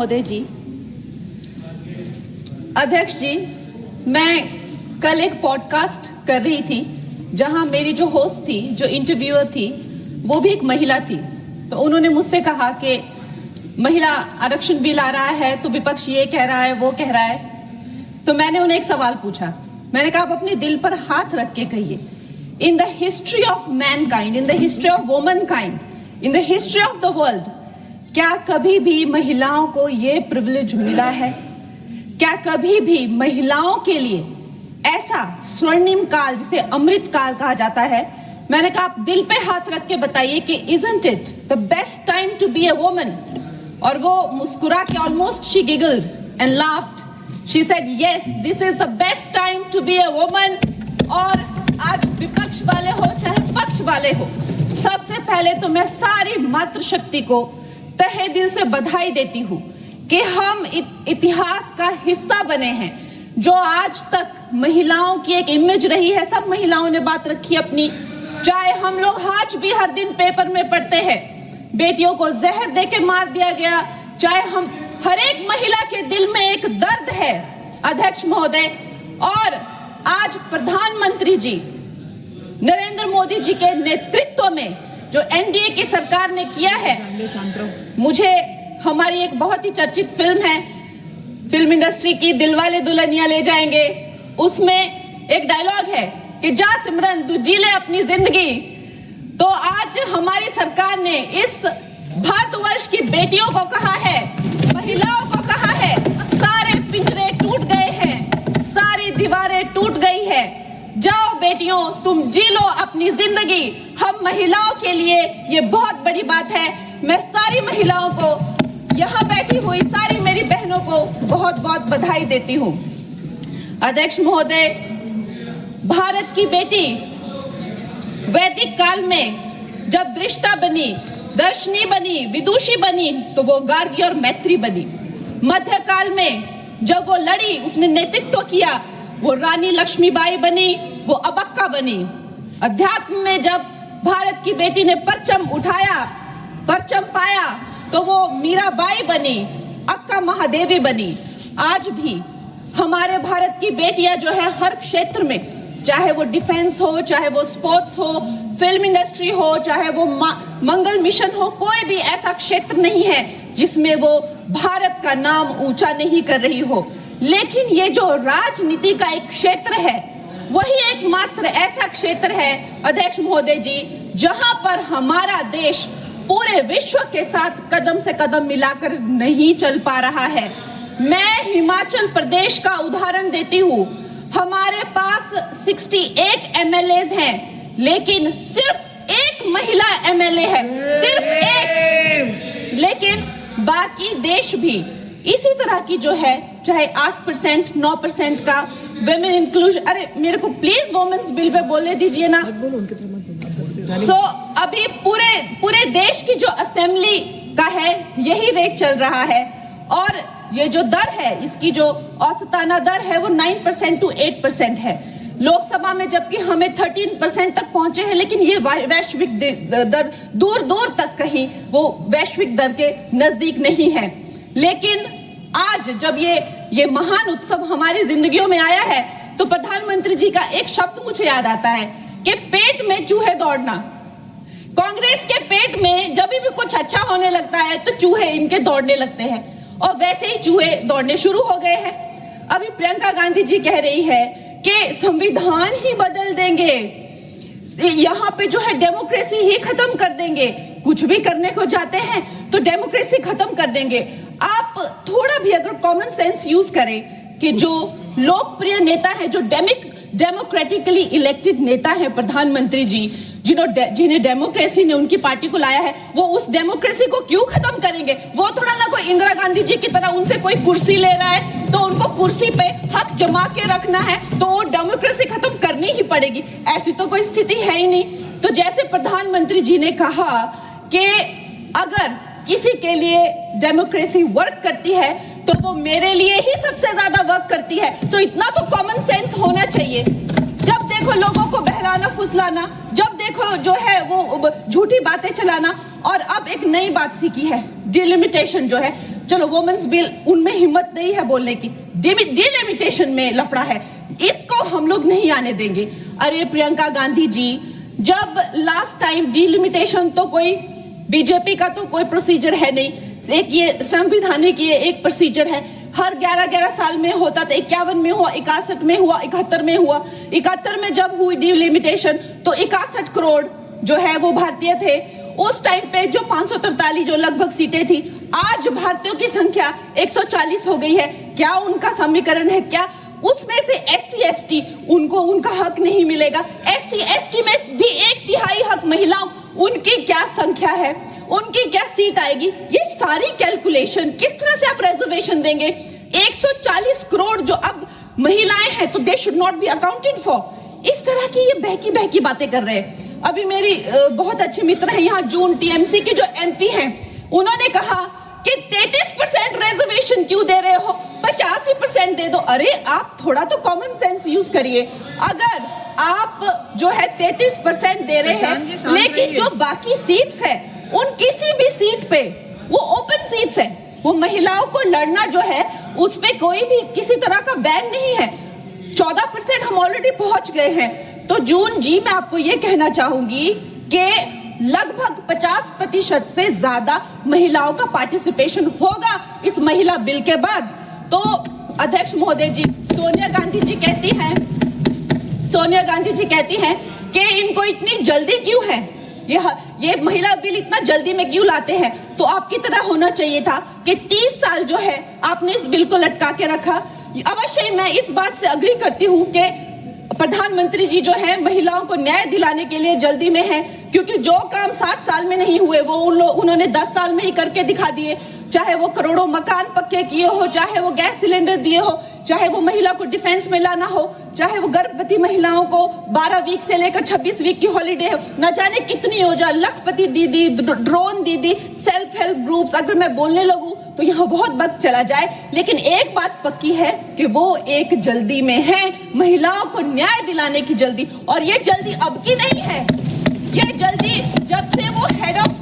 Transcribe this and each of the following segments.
महोदय जी, अध्यक्ष जी, मैं कल एक पॉडकास्ट कर रही थी जहां मेरी जो होस्ट थी, जो इंटरव्यूअर थी, वो भी एक महिला थी। तो उन्होंने मुझसे कहा कि महिला आरक्षण बिल आ रहा है तो विपक्ष ये कह रहा है, वो कह रहा है। तो मैंने उन्हें एक सवाल पूछा। मैंने कहा, आप अपने दिल पर हाथ रख के कहिए, in the history of mankind, in the history of womankind, in the history of the world, क्या कभी भी महिलाओं को ये प्रिविलेज मिला है? क्या कभी भी महिलाओं के लिए ऐसा स्वर्णिम काल, जिसे अमृत काल कहा जाता है? मैंने कहा, आप दिल पे हाथ रख के बताइए कि isn't it the best time to be a woman? और वो मुस्कुरा के almost she giggled and laughed. She said, yes, this is the best time to be a woman. और आज विपक्ष वाले हो चाहे पक्ष वाले हो, सबसे पहले तो मैं सारी मातृशक्ति को तहे दिल से बधाई देती हूँ कि हम इतिहास का हिस्सा बने हैं। जो आज तक महिलाओं की एक इमेज रही है, सब महिलाओं ने बात रखी अपनी। चाहे हम लोग आज भी हर दिन पेपर में पढ़ते हैं, बेटियों को जहर देके मार दिया गया, चाहे हम हर एक महिला के दिल में एक दर्द है अध्यक्ष महोदय। और आज प्रधानमंत्री जी नरेंद्र मोदी जी के नेतृत्व में जो एनडीए की सरकार ने किया है, मुझे हमारी एक बहुत ही चर्चित फिल्म है, फिल्म इंडस्ट्री की, दिलवाले दुल्हनिया ले जाएंगे, उसमें एक डायलॉग है कि जा सिमरन तू जी ले अपनी जिंदगी। तो आज हमारी सरकार ने इस भारतवर्ष की बेटियों को कहा है, महिलाओं को कहा है, सारे पिंजरे टूट गए हैं, सारी दीवारें टूट गई है, जाओ बेटियों तुम जी लो अपनी जिंदगी। हम महिलाओं के लिए ये बहुत बड़ी बात है। मैं सारी महिलाओं को, यहाँ बैठी हुई सारी मेरी बहनों को बहुत बहुत बधाई देती हूँ। अध्यक्ष महोदय, भारत की बेटी वैदिक काल में जब दृष्टा बनी, दर्शनी बनी, विदुषी बनी, तो वो गार्गी और मैत्री बनी। मध्यकाल में जब वो लड़ी, उसने नेतृत्व किया, वो रानी लक्ष्मीबाई बनी, वो अबक्का बनी। अध्यात्म में जब भारत की बेटी ने परचम उठाया, परचम पाया, तो वो मीराबाई बनी, अक्का महादेवी बनी। आज भी हमारे भारत की बेटियां जो है हर क्षेत्र में, चाहे वो डिफेंस हो, चाहे वो स्पोर्ट्स हो, फिल्म इंडस्ट्री हो, चाहे वो मंगल मिशन हो, कोई भी ऐसा क्षेत्र नहीं है जिसमें वो भारत का नाम ऊंचा नहीं कर रही हो। लेकिन ये जो राजनीति का एक क्षेत्र है, वही एकमात्र ऐसा क्षेत्र है अध्यक्ष महोदय जी, जहां पर हमारा देश पूरे विश्व के साथ कदम से कदम मिलाकर नहीं चल पा रहा है। मैं हिमाचल प्रदेश का उदाहरण देती हूँ। हमारे पास 68 एमएलएज हैं, लेकिन सिर्फ एक महिला एमएलए है, सिर्फ एक। लेकिन बाकी देश भी इसी तरह की जो है, चाहे 8%, 9% का women inclusion, अरे मेरे को प्लीज वुमेन्स बिल पे बोलने दीजिए ना। तो अभी पूरे देश की जो असेंबली का है, यही रेट चल रहा है। और ये जो दर है, इसकी जो औसताना दर है, वो 9% to 8% है। लोकसभा में जबकि हमें 13% तक पहुंचे हैं, लेकिन ये वैश्विक दर दूर दूर तक कहीं वो वैश्विक दर के नजदीक नहीं है। लेकिन आज जब ये महान उत्सव हमारी जिंदगियों में आया है, तो प्रधानमंत्री जी का एक शब्द मुझे याद आता है कि पेट में चूहे दौड़ना। कांग्रेस के पेट में जब भी कुछ अच्छा होने लगता है तो चूहे इनके दौड़ने लगते हैं, और वैसे ही चूहे दौड़ने शुरू हो गए हैं। अभी प्रियंका गांधी जी कह रही है कि संविधान ही बदल देंगे, यहाँ पे जो है डेमोक्रेसी ही खत्म कर देंगे। कुछ भी करने को जाते हैं तो डेमोक्रेसी खत्म कर देंगे। आप थोड़ा भी अगर कॉमन सेंस यूज करें कि जो लोकप्रिय नेता है, जो डेमोक्रेटिकली इलेक्टेड नेता है प्रधानमंत्री जी, जिन्हें डेमोक्रेसी ने उनकी पार्टी को लाया है, वो उस डेमोक्रेसी को क्यों खत्म करेंगे? वो थोड़ा ना कोई इंदिरा गांधी जी की तरह उनसे कोई कुर्सी ले रहा है तो उनको कुर्सी पे हक जमा के रखना है, तो वो डेमोक्रेसी खत्म करनी ही पड़ेगी। ऐसी तो कोई स्थिति है ही नहीं। तो जैसे प्रधानमंत्री जी ने कहा कि अगर किसी के लिए डेमोक्रेसी वर्क करती है तो वो मेरे लिए ही सबसे ज्यादा वर्क करती है, तो इतना तो कॉमन सेंस होना चाहिए। जब देखो लोगों को बहलाना फुसलाना, जब देखो जो है वो झूठी बातें चलाना। और अब एक नई बात सीखी है, डिलिमिटेशन जो है, चलो वुमेन्स बिल, उनमें हिम्मत नहीं है बोलने की, डिलिमिटेशन में लफड़ा है, इसको हम लोग नहीं आने देंगे। अरे प्रियंका गांधी जी, जब लास्ट टाइम डिलिमिटेशन तो कोई बीजेपी का तो कोई प्रोसीजर है नहीं, एक ये संवैधानिक ये एक प्रोसीजर है, हर 11-11 साल में होता था, 51 में हुआ, 61 में हुआ, 71 में हुआ। 71 में जब हुई डिलिमिटेशन तो 61 करोड़ जो है वो भारतीय थे। उस टाइम पे जो 543 जो लगभग सीटें थी, आज भारतीयों की संख्या 140 हो गई है। क्या उनका समीकरण है क्या? उसमें से SC ST उनको उनका हक नहीं मिलेगा। SC ST में भी 1/3 हक महिलाओं, उनकी क्या संख्या है, उनकी क्या सीट आएगी, ये सारी कैलकुलेशन किस तरह से आप रिजर्वेशन देंगे? 140 करोड़ जो अब महिलाएं हैं तो they should not be accounted for. इस तरह की ये बहकी बातें कर रहे हैं। अभी मेरी बहुत अच्छी मित्र है यहाँ जून TMC के जो MP हैं, उन्होंने कहा कि 33% रिजर्वेशन क्यों दे रहे हो, 85% दे दो। अरे आप थोड़ा तो कॉमन सेंस यूज करिए। अगर आप जो है 33% दे रहे हैं, लेकिन जो बाकी सीट्स है उन किसी भी सीट पे वो ओपन सीट्स है, वो महिलाओं को लड़ना जो है उस पे कोई भी किसी तरह का बैन नहीं है। 14% हम ऑलरेडी पहुंच गए हैं। तो जून जी, मैं आपको ये कहना चाहूंगी कि लगभग 50% से ज्यादा महिलाओं का पार्टिसिपेशन होगा इस महिला बिल के बाद। तो अध्यक्ष महोदय जी, सोनिया गांधी जी कहती हैं कि इनको इतनी जल्दी क्यों है, ये महिला बिल इतना जल्दी में क्यों लाते हैं? तो आपकी तरह होना चाहिए था कि 30 साल जो है आपने इस बिल को लटका के रखा। अवश्य ही मैं इस बात से अग्री करती हूँ कि प्रधानमंत्री जी जो है महिलाओं को न्याय दिलाने के लिए जल्दी में है, क्योंकि जो काम 60 साल में नहीं हुए वो उन्होंने 10 साल में ही करके दिखा दिए। चाहे वो करोड़ों मकान पक्के किए हो, चाहे वो गैस सिलेंडर दिए हो, चाहे वो महिला को डिफेंस में लाना हो, चाहे वो गर्भवती महिलाओं को 12 वीक से लेकर 26 वीक की हॉलीडे हो, न जाने कितनी योजना, लखपति दीदी, ड्रोन दीदी, सेल्फ हेल्प ग्रुप्स, अगर मैं बोलने लगूं तो यहाँ बहुत वक्त चला जाए। लेकिन एक बात पक्की है कि वो एक जल्दी में है, महिलाओं को न्याय दिलाने की जल्दी। और ये जल्दी अब की नहीं है, ये जल्दी जब से वो हेड ऑफ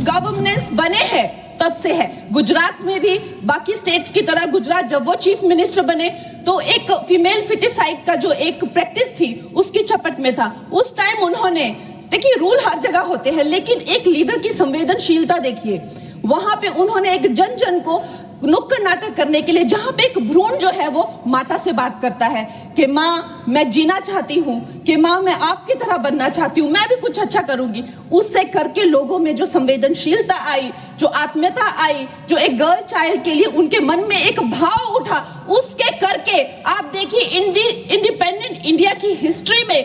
गवर्नेंस बने हैं तब से है। गुजरात में भी बाकी स्टेट्स की तरह गुजरात जब वो चीफ मिनिस्टर बने तो एक फीमेल फिटिसाइड का जो एक प्रैक्टिस थी उसकी चपेट में था। उस टाइम उन्होंने, देखिए रूल हर जगह होते हैं, लेकिन एक लीडर की संवेदनशीलता देखिए, वहां पे उन्होंने एक जन जन को नुक्कड़ नाटक करने के लिए, जहां पे एक भ्रूण जो है वो माता से बात करता है कि माँ मैं जीना चाहती हूँ, कि माँ मैं आपकी तरह बनना चाहती हूँ, मैं भी कुछ अच्छा करूंगी, उससे करके लोगों में जो संवेदनशीलता आई, जो आत्मीयता आई, जो एक गर्ल चाइल्ड के लिए उनके मन में एक भाव उठा, उसके करके आप देखिए इंडिपेंडेंट इंडिया की हिस्ट्री में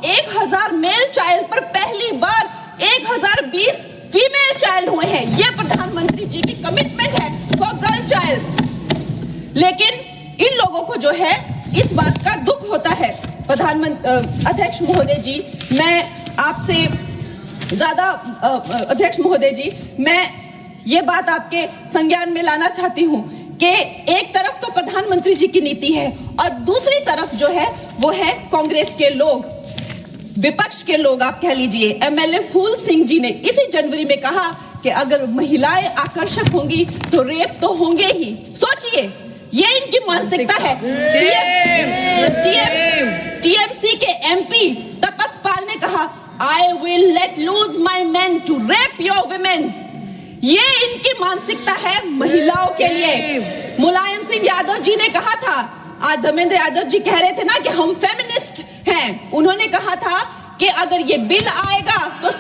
1000 मेल चाइल्ड पर पहली बार 1020 फीमेल चाइल्ड हुए हैं। ये प्रधानमंत्री जी की कमिटमेंट है फॉर गर्ल चाइल्ड। लेकिन इन लोगों को जो है इस बात का दुख होता है। अध्यक्ष महोदय जी, मैं आपसे ज्यादा अध्यक्ष महोदय जी, मैं ये बात आपके संज्ञान में लाना चाहती हूँ कि एक तरफ तो प्रधानमंत्री जी की नीति है और दूसरी तरफ जो है वो है कांग्रेस के लोग, विपक्ष के लोग आप कह लीजिए। MLA फूल सिंह जी ने इसी जनवरी में कहा कि अगर महिलाएं आकर्षक होंगी तो रेप तो होंगे ही। सोचिए, ये इनकी मानसिकता है। TMC के MP तपस पाल ने कहा, I will let loose my men to rape your women। ये इनकी मानसिकता है महिलाओं के लिए। मुलायम सिंह यादव जी ने कहा था, आज धर्मेंद्र यादव जी कह रहे थे ना कि हम फेमिनिस्ट हैं, उन्होंने कहा था कि अगर ये बिल आएगा तो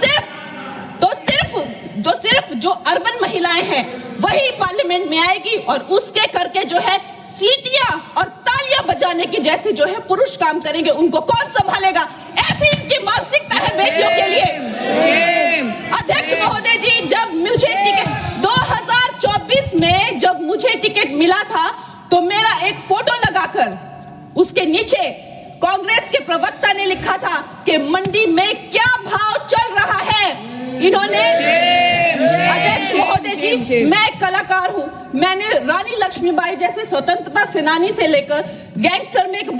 सिर्फ जो अर्बन महिलाएं हैं वही पार्लियामेंट में आएगी और उसके करके जो है सीटियां और तालियां बजाने की जैसे जो है पुरुष काम करेंगे, उनको कौन संभालेगा? ऐसी इनकी मानसिकता है बेटियों के लिए। अध्यक्ष महोदय जी, जब मुझे टिकट 2024 में जब मुझे टिकट मिला था तो मेरा एक फोटो लगाकर उसके नीचे कांग्रेस के प्रवक्ता ने लिखा था कि मंडी में क्या भाव चल रहा है। इन्होंने अध्यक्ष महोदय जी, मैं एक कलाकार हूं। मैंने रानी लक्ष्मीबाई जैसे स्वतंत्रता सेनानी से लेकर गैंगस्टर में एक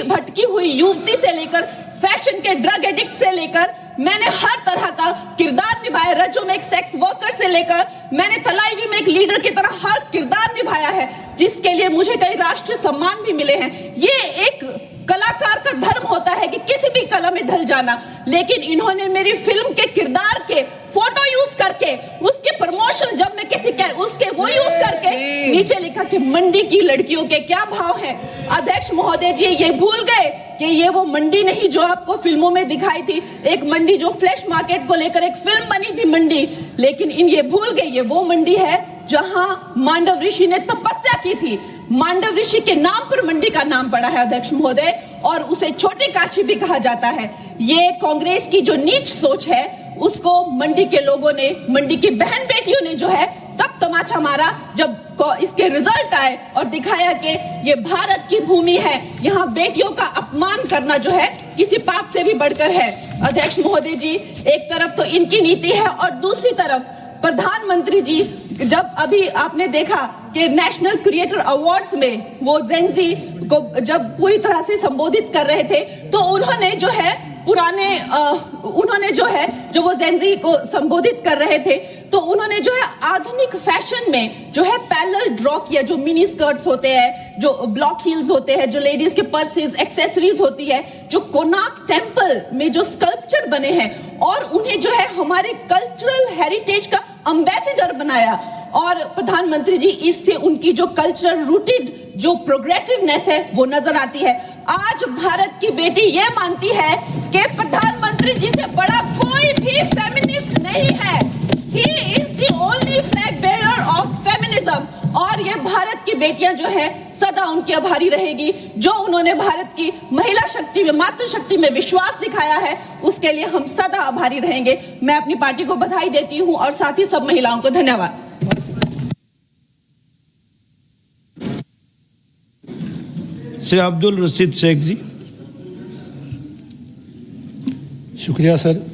भटकी हुई युवती से लेकर फैशन के ड्रग एडिक्ट से लेकर मैंने हर तरह का किरदार निभाया। रज्जो में एक सेक्स वर्कर से लेकर मैंने तलाईवी में एक लीडर की तरह हर किरदार निभाया है, जिसके लिए मुझे कई राष्ट्रीय सम्मान भी मिले हैं। ये एक कलाकार का धर्म होता है कि किसी भी कला में ढल जाना, लेकिन इन्होंने मेरी फिल्म के किरदार के फोटो यूज करके उसके प्रमोशन जब मैं किसी उसके वो यूज करके नीचे लिखा कि मंडी की लड़कियों के क्या भाव है। अध्यक्ष महोदय जी ये भूल गए कि ये वो मंडी नहीं जो आपको फिल्मों में दिखाई थी, एक मंडी जो फ्लैश मार्केट को लेकर एक फिल्म बनी थी मंडी, लेकिन ये भूल गए ये वो मंडी है जहां मांडव ऋषि ने तपस्या की थी। मांडव ऋषि के नाम पर मंडी का नाम पड़ा है अध्यक्ष महोदय, और उसे छोटे काशी भी कहा जाता है। ये कांग्रेस की जो नीच सोच है उसको मंडी के लोगों ने, मंडी की बहन बेटियों ने जो है तब तमाचा मारा जब इसके रिजल्ट आए और दिखाया कि ये भारत की भूमि है, यहाँ बेटियों का अपमान करना जो है किसी पाप से भी बढ़कर है। अध्यक्ष महोदय जी, एक तरफ तो इनकी नीति है और दूसरी तरफ प्रधानमंत्री जी, जब अभी आपने देखा कि नेशनल क्रिएटर अवार्ड्स में वो जेनजी को जब पूरी तरह से संबोधित कर रहे थे तो उन्होंने जो है जब वो जेनजी को संबोधित कर रहे थे तो उन्होंने जो है आधुनिक फैशन में जो है पैरेलल ड्रॉ किया, जो मिनी स्कर्ट्स होते हैं, जो ब्लॉक हील्स होते हैं, जो लेडीज के पर्सेस, एक्सेसरीज होती है, जो कोणार्क टेम्पल में जो स्कल्पचर बने हैं, और उन्हें जो है हमारे कल्चरल हेरिटेज का एम्बेसडर बनाया। और प्रधानमंत्री जी, इससे उनकी जो कल्चरल रूटेड जो प्रोग्रेसिवनेस है वो नजर आती है। आज भारत की बेटी ये मानती है कि प्रधानमंत्री जी से बड़ा कोई भी फेमिनिस्ट नहीं है। He is the only flag bearer of feminism। और ये भारत की बेटियां जो है सदा उनकी आभारी रहेगी, जो उन्होंने भारत की महिला शक्ति में, मातृशक्ति में विश्वास दिखाया है, उसके लिए हम सदा आभारी रहेंगे। मैं अपनी पार्टी को बधाई देती हूं और साथ ही सब महिलाओं को धन्यवाद। श्री अब्दुल रशीद शेख जी। शुक्रिया सर।